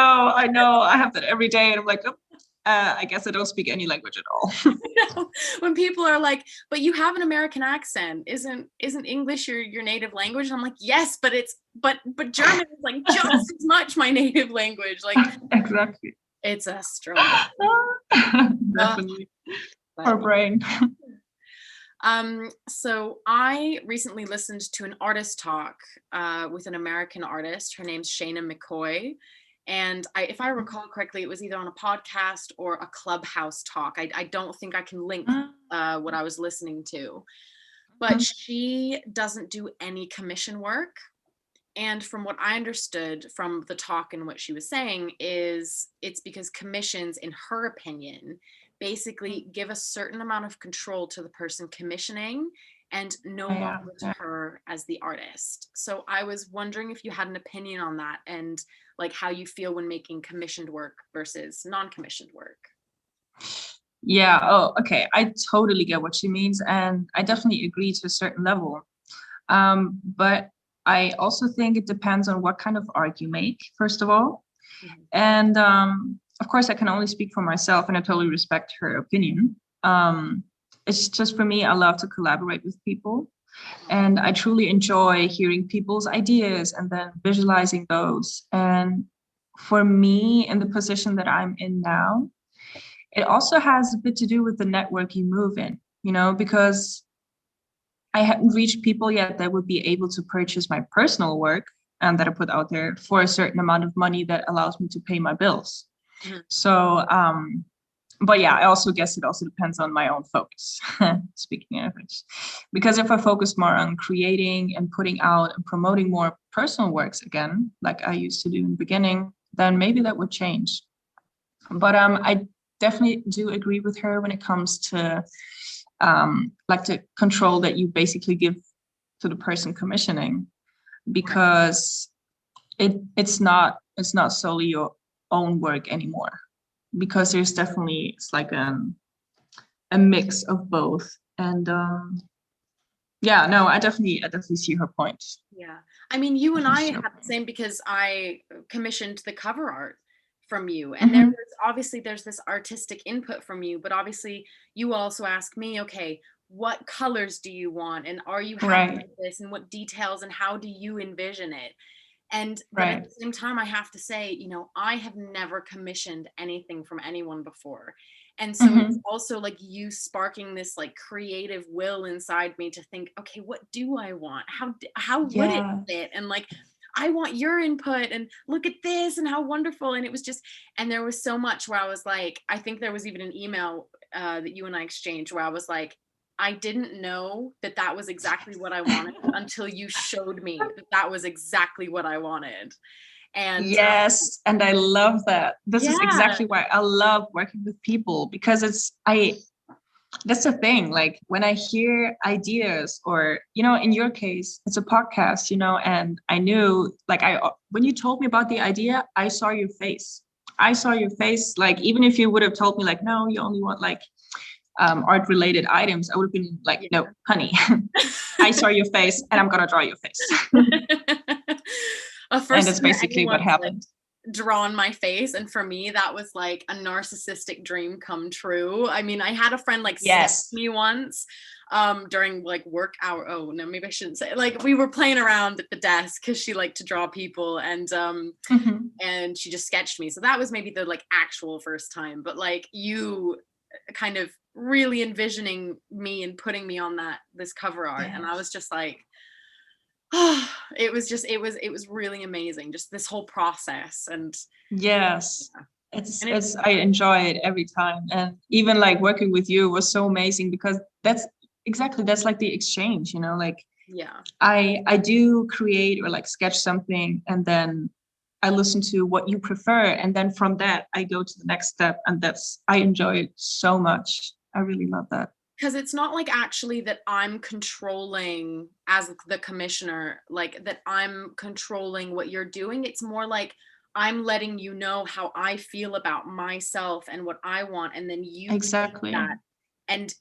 I have that every day, and I'm like, I guess I don't speak any language at all.
When people are like, but you have an American accent, isn't English your native language? And I'm like, yes, but German is like just as much my native language. Like
exactly.
It's a struggle.
Definitely. Our brain.
So I recently listened to an artist talk with an American artist. Her name's Shayna McCoy. And if I recall correctly, it was either on a podcast or a Clubhouse talk. I don't think I can link what I was listening to. But she doesn't do any commission work. And from what I understood from the talk and what she was saying is it's because commissions, in her opinion, basically give a certain amount of control to the person commissioning and no longer to her as the artist. So I was wondering if you had an opinion on that and like how you feel when making commissioned work versus non-commissioned work.
Yeah. Oh, okay. I totally get what she means. And I definitely agree to a certain level. But I also think it depends on what kind of art you make, first of all. And of course, I can only speak for myself, and I totally respect her opinion. It's just for me, I love to collaborate with people. And I truly enjoy hearing people's ideas and then visualizing those. And for me, in the position that I'm in now, it also has a bit to do with the network you move in, because I hadn't reached people yet that would be able to purchase my personal work and that I put out there for a certain amount of money that allows me to pay my bills. So, but yeah, I also guess it also depends on my own focus, speaking of which, because if I focus more on creating and putting out and promoting more personal works again, like I used to do in the beginning, then maybe that would change. But I definitely do agree with her when it comes to like the control that you basically give to the person commissioning, because it's not solely your own work anymore, because there's definitely, it's like a mix of both. And yeah, no, I definitely see her point.
Yeah, I mean, you and I have the same, because I commissioned the cover art from you, and there's this artistic input from you, but obviously you also ask me, okay, what colors do you want, and are you happy with this, and what details, and how do you envision it? And but at the same time, I have to say, I have never commissioned anything from anyone before, and so it's also like you sparking this like creative will inside me to think, okay, what do I want, how would it fit, and like I want your input, and look at this, and how wonderful. And it was just, and there was so much where I was like, I think there was even an email that you and I exchanged where I was like, I didn't know that was exactly what I wanted until you showed me that was exactly what I wanted. And
yes, and I love that. This is exactly why I love working with people, because that's the thing, like when I hear ideas, or in your case it's a podcast, and I knew, like, when you told me about the idea, I saw your face, like, even if you would have told me like, no, you only want like art related items, I would have been like, no, honey, I saw your face and I'm gonna draw your face. And that's basically what happened.
Drawn my face, and for me that was like a narcissistic dream come true. I mean, I had a friend like
Yes.
me once during like work hour. Oh no, maybe I shouldn't say, like we were playing around at the desk because she liked to draw people, and and she just sketched me. So that was maybe the like actual first time, but like you kind of really envisioning me and putting me on this cover art.
Yes.
And I was just like, it was really amazing, just this whole process. And
yes, it's I enjoy it every time, and even like working with you was so amazing, because that's like the exchange, you know, like
yeah,
I do create or like sketch something, and then I listen to what you prefer, and then from that I go to the next step, and I enjoy it so much. I really love that.
Because it's not like actually that I'm controlling as the commissioner, like that I'm controlling what you're doing. It's more like I'm letting you know how I feel about myself and what I want, and then you
exactly
that and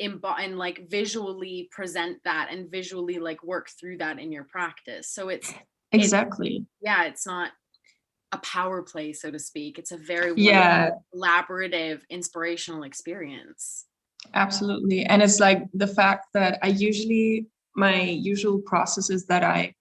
like visually present that and visually like work through that in your practice. So it's it's not a power play, so to speak. It's a very collaborative, inspirational experience.
Absolutely. And it's like the fact that my usual process is that I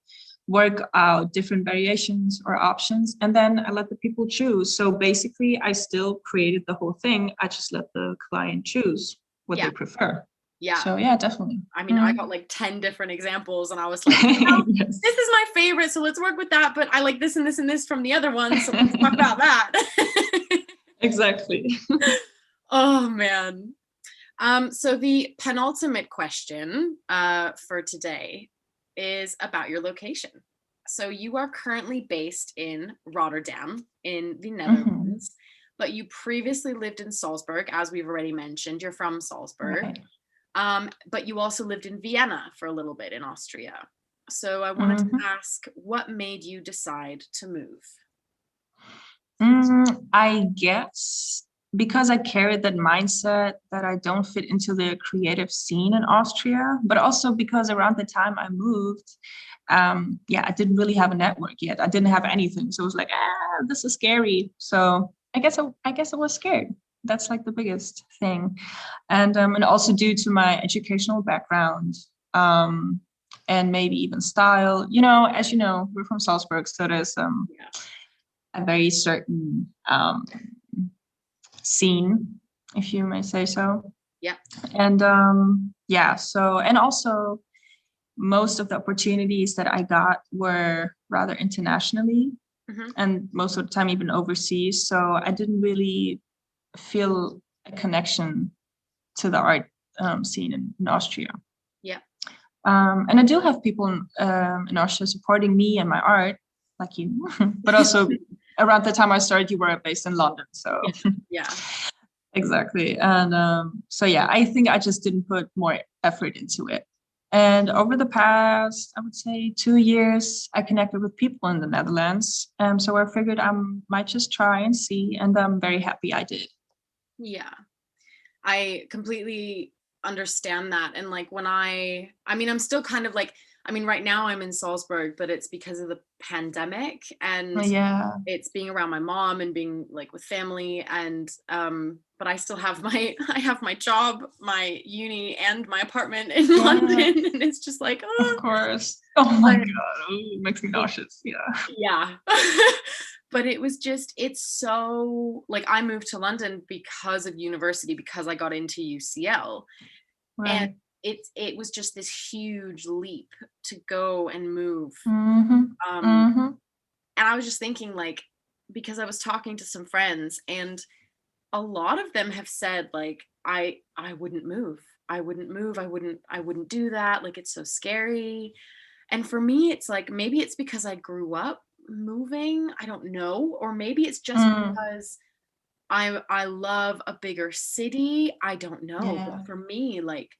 work out different variations or options, and then I let the people choose. So basically I still created the whole thing. I just let the client choose what they prefer.
Yeah.
So yeah, definitely.
I mean, I got like 10 different examples, and I was like, well,
yes.
This is my favorite, so let's work with that. But I like this and this and this from the other one, so let's talk about that.
Exactly.
Oh man. So the penultimate question for today is about your location. So you are currently based in Rotterdam in the Netherlands, but you previously lived in Salzburg, as we've already mentioned. You're from Salzburg, but you also lived in Vienna for a little bit in Austria. So I wanted to ask, what made you decide to move?
I guess because I carried that mindset that I don't fit into the creative scene in Austria, but also because around the time I moved, I didn't really have a network yet. I didn't have anything. So it was like, this is scary. So I guess I was scared. That's like the biggest thing. And also due to my educational background, and maybe even style, you know, as you know, we're from Salzburg. So there's a very certain scene, if you may say so.
Yeah.
And so, and also most of the opportunities that I got were rather internationally, and most of the time even overseas. So I didn't really feel a connection to the art scene in Austria.
Yeah.
And I do have people in Austria supporting me and my art, like you, but also around the time I started, you were based in London. So
yeah.
Exactly. And I think I just didn't put more effort into it. And over the past, I would say 2 years, I connected with people in the Netherlands. So I figured I might just try and see, and I'm very happy I did.
Yeah, I completely understand that. And like when I mean, I'm still kind of like, I mean, right now I'm in Salzburg, but it's because of the pandemic, and it's being around my mom and being like with family, and but I still have my job, my uni, and my apartment in London, and it's just like,
of course. Oh my god, it makes me nauseous.
Yeah. But it's so like, I moved to London because of university, because I got into UCL, and it was just this huge leap to go and move. And I was just thinking, like, because I was talking to some friends, and a lot of them have said, like, I wouldn't move. I wouldn't do that. Like, it's so scary. And for me, it's like, maybe it's because I grew up moving. I don't know. Or maybe it's just because I love a bigger city. I don't know.
Yeah.
But for me, like,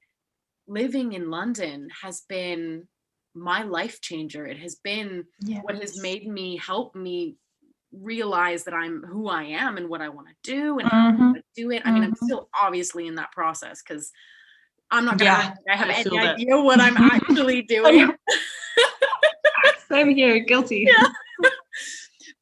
living in London has been my life changer. It has been what has made me help me realize that I'm who I am and what I want to do and how I want to do it. I mean, I'm still obviously in that process because I'm not gonna act like I have any idea what I'm actually doing.
Same here, guilty.
Yeah.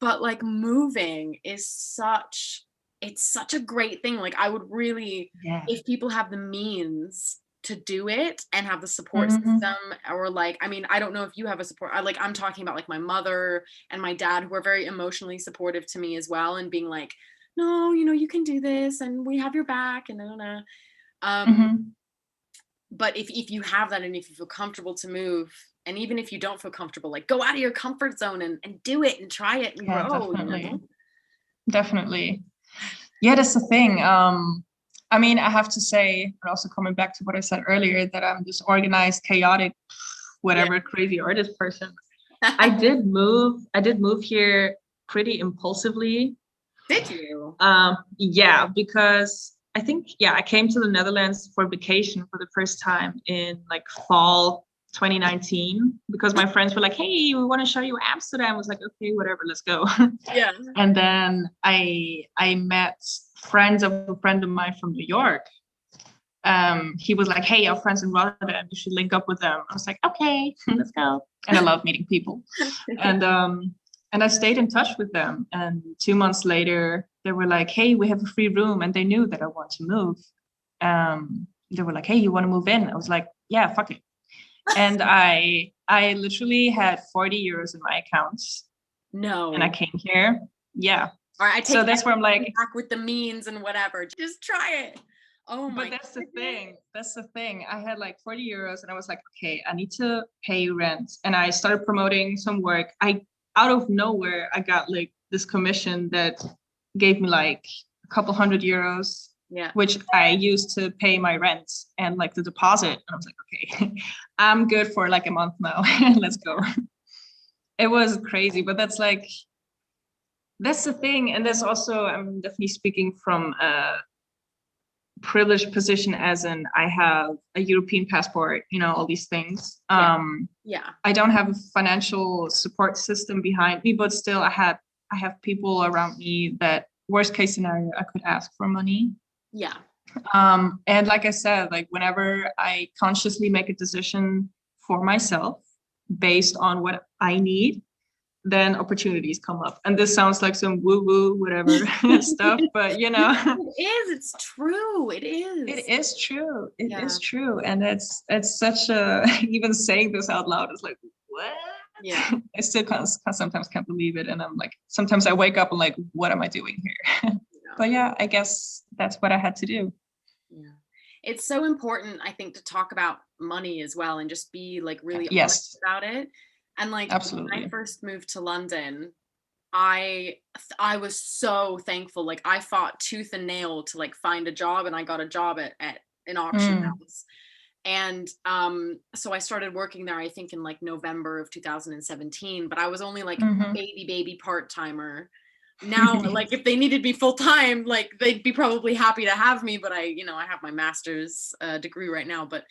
But like moving is such a great thing. Like I would really, if people have the means to do it and have the support system, or like, I mean, I don't know if you have a support, I'm talking about like my mother and my dad who are very emotionally supportive to me as well, and being like, no, you can do this and we have your back and but if you have that and if you feel comfortable to move, and even if you don't feel comfortable, like go out of your comfort zone and do it and try it and grow.
Definitely. Yeah, that's the thing. I mean, I have to say, but also coming back to what I said earlier, that I'm this organized, chaotic, whatever, crazy artist person. I did move here pretty impulsively.
Did you?
Yeah, because I think, I came to the Netherlands for vacation for the first time in like fall 2019, because my friends were like, hey, we want to show you Amsterdam. I was like, okay, whatever, let's go.
Yeah.
And then I met friends of a friend of mine from New York. He was like, hey, our friends in Rotterdam, you should link up with them. I was like, okay, let's go. And I love meeting people. And I stayed in touch with them. And 2 months later, they were like, hey, we have a free room. And they knew that I want to move. They were like, hey, you want to move in? I was like, yeah, fuck it. And I literally had 40 euros in my accounts.
No.
And I came here. Yeah.
All right,
so that's where I'm like,
back with the means and whatever. Just try it. Oh my.
But that's the thing. That's the thing. I had like 40 euros and I was like, okay, I need to pay rent. And I started promoting some work. Out of nowhere, I got like this commission that gave me like a couple €100, which I used to pay my rent and like the deposit. And I was like, okay, I'm good for like a month now. Let's go. It was crazy, but that's the thing. And that's also, I'm definitely speaking from a privileged position, as in I have a European passport, all these things. I don't have a financial support system behind me, but still I have people around me that worst case scenario, I could ask for money.
Yeah.
And like I said, like whenever I consciously make a decision for myself based on what I need, then opportunities come up. And this sounds like some woo-woo, whatever stuff, but
it's true. It is
true. It is true. And it's such a, even saying this out loud is like, what?
Yeah.
I still sometimes can't believe it. And I'm like, sometimes I wake up and like, what am I doing here? But yeah, I guess that's what I had to do.
Yeah. It's so important, I think, to talk about money as well and just be like really honest about it. And like,
absolutely.
when I first moved to London, I was so thankful. Like I fought tooth and nail to like find a job, and I got a job at an auction house. And so I started working there, I think in like November of 2017, but I was only like a baby part-timer. Now, like if they needed me full time, like they'd be probably happy to have me, but I have my master's degree right now, but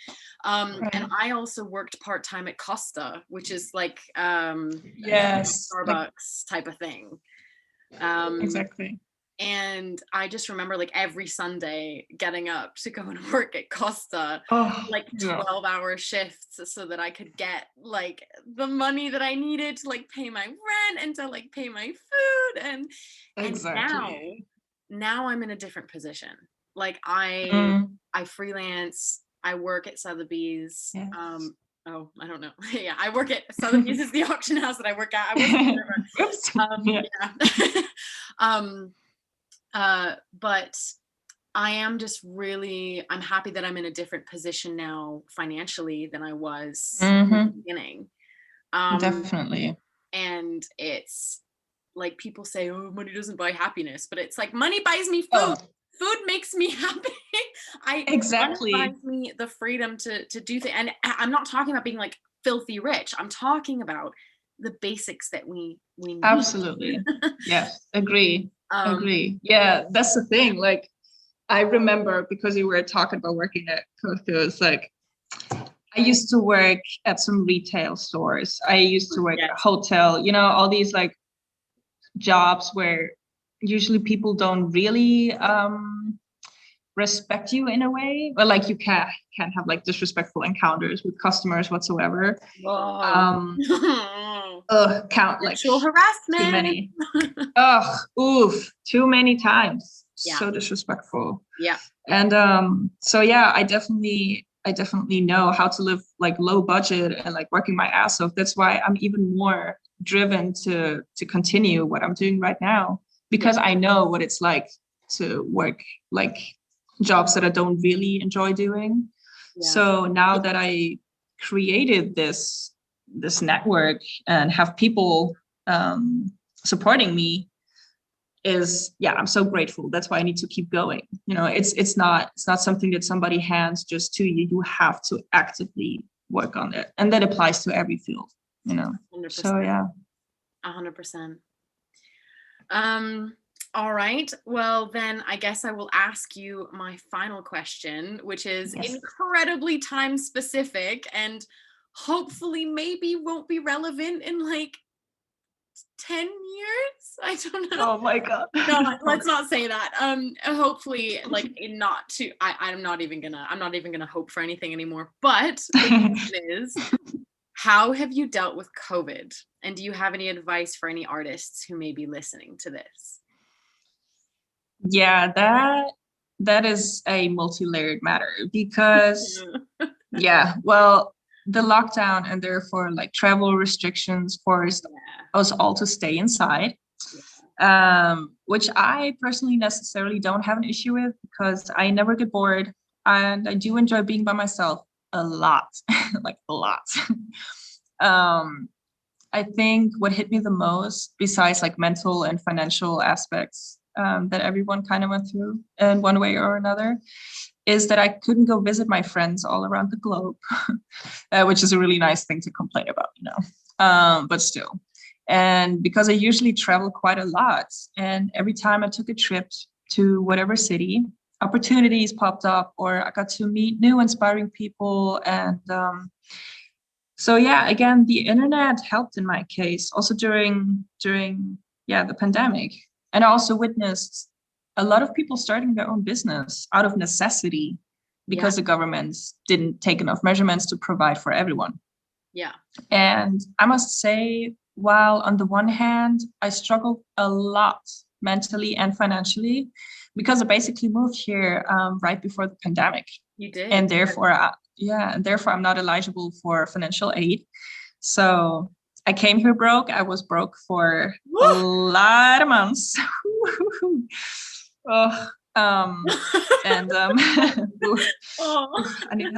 and I also worked part-time at Costa, which is like Starbucks type of thing.
Exactly.
And I just remember like every Sunday getting up to go and work at Costa, like 12-hour shifts, so that I could get like the money that I needed to like pay my rent and to like pay my food. And now I'm in a different position. Like I freelance, I work at Sotheby's. Yes. I don't know. Yeah, I work at Sotheby's is the auction house that I work at. But I am just really, I'm happy that I'm in a different position now financially than I was in the beginning.
Definitely.
And it's like people say, oh, money doesn't buy happiness, but it's like money buys me food. Food makes me happy. Money buys me the freedom to do things. And I'm not talking about being like filthy rich. I'm talking about the basics that we need.
Absolutely. Yes, agree. Yeah, that's the thing. Like, I remember, because you were talking about working at Costa, it's like, I used to work at some retail stores. I used to work at a hotel, all these like jobs where usually people don't really respect you in a way, but like you can't have like disrespectful encounters with customers whatsoever.
Whoa.
Count like
Sexual harassment.
too many. Too many times.
Yeah.
So disrespectful.
Yeah.
And so yeah, I definitely know how to live like low budget and like working my ass off. That's why I'm even more driven to continue what I'm doing right now, because I know what it's like to work like jobs that I don't really enjoy doing. Yeah. So now that I created this network and have people supporting me, I'm so grateful. That's why I need to keep going. You know, it's not something that somebody hands just to you. You have to actively work on it, and that applies to every field. You know, 100%. So yeah,
100%. All right. Well, then I guess I will ask you my final question, which is incredibly time specific and hopefully maybe won't be relevant in like 10 years. I don't know.
Oh my God.
No, let's not say that. Hopefully like not too, I'm not even gonna hope for anything anymore. But the question is, how have you dealt with COVID? And do you have any advice for any artists who may be listening to this?
Yeah, that is a multi-layered matter because well, the lockdown and therefore like travel restrictions forced us all to stay inside, which I personally necessarily don't have an issue with because I never get bored and I do enjoy being by myself a lot, like a lot. I think what hit me the most, besides like mental and financial aspects that everyone kind of went through in one way or another, is that I couldn't go visit my friends all around the globe, which is a really nice thing to complain about, you know, but still. And because I usually travel quite a lot, and every time I took a trip to whatever city, opportunities popped up or I got to meet new inspiring people. And so yeah, again, the internet helped in my case, also during the pandemic. And I also witnessed a lot of people starting their own business out of necessity because the governments didn't take enough measurements to provide for everyone. Yeah. And I must say, while on the one hand, I struggled a lot mentally and financially because I basically moved here right before the pandemic. You did? And therefore, I'm not eligible for financial aid. So I came here broke. I was broke for a lot of months. I need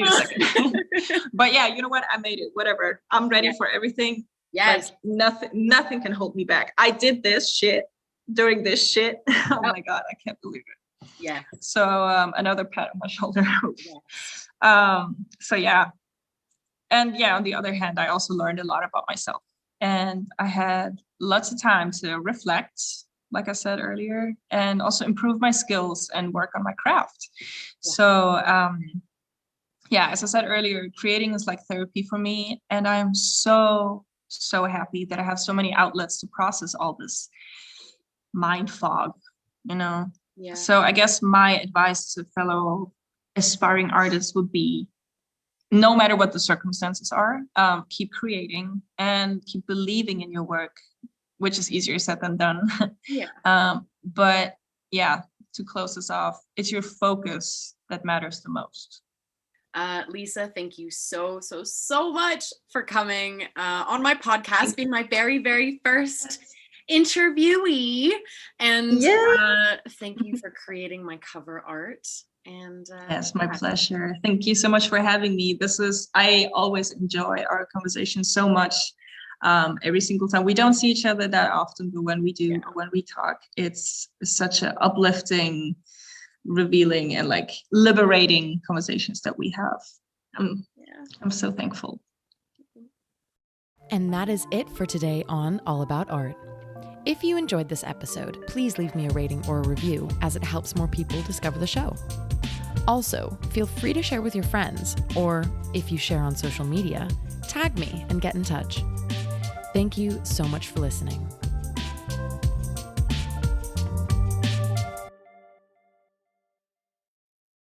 a second. But yeah, you know what? I made it. Whatever. I'm ready for everything. Yes. Like, nothing can hold me back. I did this shit during this shit. Oh my God, I can't believe it. Yeah. So another pat on my shoulder. So yeah. And yeah, on the other hand, I also learned a lot about myself. And I had lots of time to reflect, like I said earlier, and also improve my skills and work on my craft. Yeah. So as I said earlier, creating is like therapy for me. And I'm so happy that I have so many outlets to process all this mind fog, you know? Yeah. So I guess my advice to fellow aspiring artists would be, no matter what the circumstances are, keep creating and keep believing in your work, which is easier said than done. Yeah. But yeah, to close this off, it's your focus that matters the most.
Lisa, thank you so much for coming on my podcast, being my very, very first interviewee. And thank you for creating my cover art. And
yes, my pleasure. Thank you so much for having me. I always enjoy our conversation so much. Every single time. We don't see each other that often, but when we do, when we talk, it's such an uplifting, revealing, and like liberating conversations that we have. I'm so thankful.
And that is it for today on All About Art. If you enjoyed this episode, please leave me a rating or a review, as it helps more people discover the show. Also, feel free to share with your friends, or if you share on social media, tag me and get in touch. Thank you so much for listening.